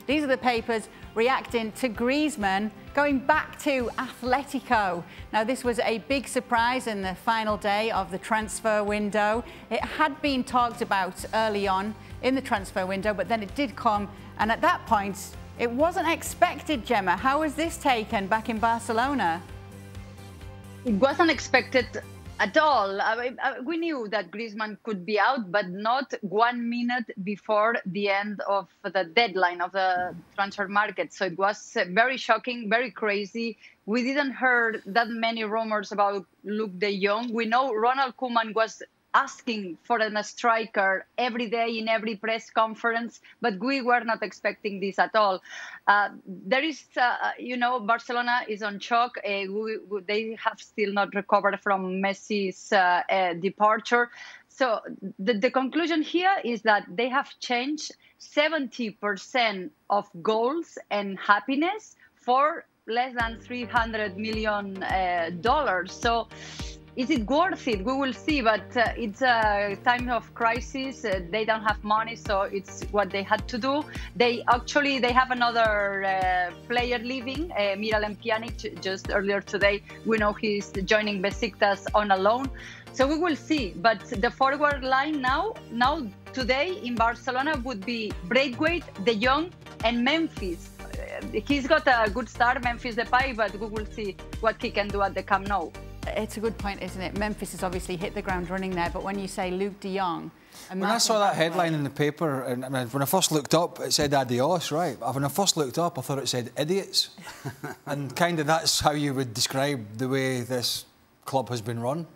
These are the papers reacting to Griezmann going back to Atletico. Now, this was a big surprise in the final day of the transfer window. It had been talked about early on in the transfer window, but then it did come, and at that point, it wasn't expected, Gemma. How was this taken back in Barcelona? It wasn't expected at all. We knew that Griezmann could be out, but not 1 minute before the end of the deadline of the transfer market. So it was very shocking, very crazy. We didn't hear that many rumors about Luke de Jong. We know Ronald Koeman was asking for a striker every day in every press conference, but we were not expecting this at all. There is, Barcelona is on shock. They have still not recovered from Messi's departure. So the conclusion here is that they have changed 70% of goals and happiness for less than $300 million. So is it worth it? We will see, but it's a time of crisis. They don't have money, so it's what they had to do. They have another player leaving, Miralem Pjanic, just earlier today. We know he's joining Besiktas on a loan. So we will see. But the forward line now today in Barcelona would be Braithwaite, De Jong, and Memphis. He's got a good start, Memphis Depay, but we will see what he can do at the Camp Nou. It's a good point, isn't it? Memphis has obviously hit the ground running there, but when you say Luke de Jong... When I saw that headline in the paper, and when I first looked up, it said adios, right? When I first looked up, I thought it said idiots. And kind of that's how you would describe the way this club has been run,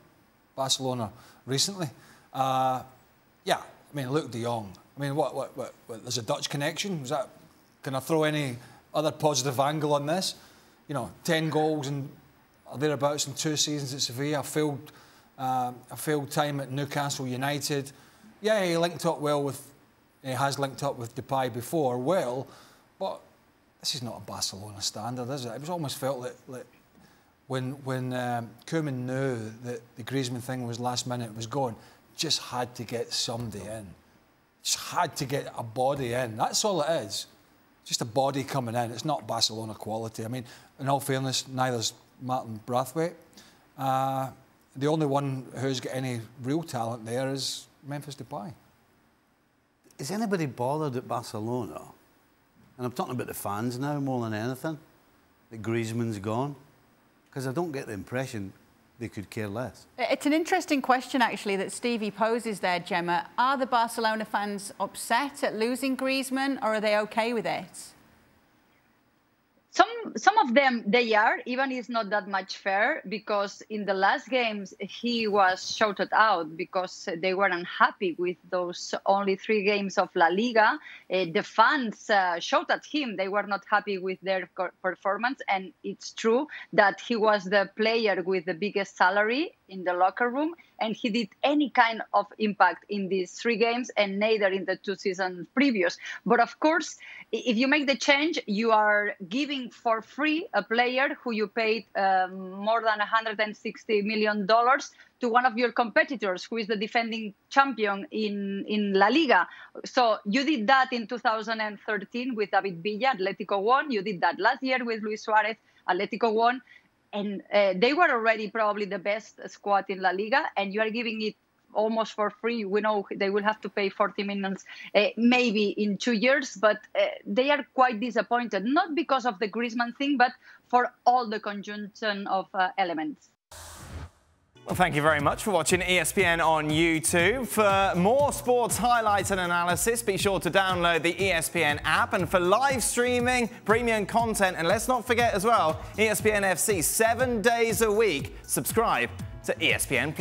Barcelona, recently. Luke de Jong. What? There's a Dutch connection? Can I throw any other positive angle on this? 10 goals and thereabouts in 2 seasons at Sevilla, a failed time at Newcastle United. Yeah, he has linked up with Depay before, but this is not a Barcelona standard, is it? It was almost felt like when Koeman knew that the Griezmann thing was last minute, was gone, just had to get somebody in. Just had to get a body in. That's all it is. Just a body coming in. It's not Barcelona quality. In all fairness, neither's Martin Braithwaite. The only one who's got any real talent there is Memphis Depay. Is anybody bothered at Barcelona? And I'm talking about the fans now more than anything, that Griezmann's gone? Because I don't get the impression they could care less. It's an interesting question, actually, that Stevie poses there, Gemma. Are the Barcelona fans upset at losing Griezmann, or are they okay with it? Some of them, they are, even it's not that much fair, because in the last games he was shouted out because they were unhappy with those only 3 games of La Liga. The fans shouted at him. They were not happy with their performance, and it's true that he was the player with the biggest salary in the locker room, and he did any kind of impact in these 3 games and neither in the 2 seasons previous. But of course, if you make the change, you are giving for free a player who you paid more than $160 million to one of your competitors, who is the defending champion in La Liga. So you did that in 2013 with David Villa, Atletico won. You did that last year with Luis Suarez, Atletico won. And they were already probably the best squad in La Liga, and you are giving it almost for free. We know they will have to pay 40 million maybe in 2 years, but they are quite disappointed, not because of the Griezmann thing, but for all the conjunction of elements. Well, thank you very much for watching ESPN on YouTube. For more sports highlights and analysis, be sure to download the ESPN app. And for live streaming, premium content, and let's not forget as well, ESPN FC 7 days a week. Subscribe to ESPN+.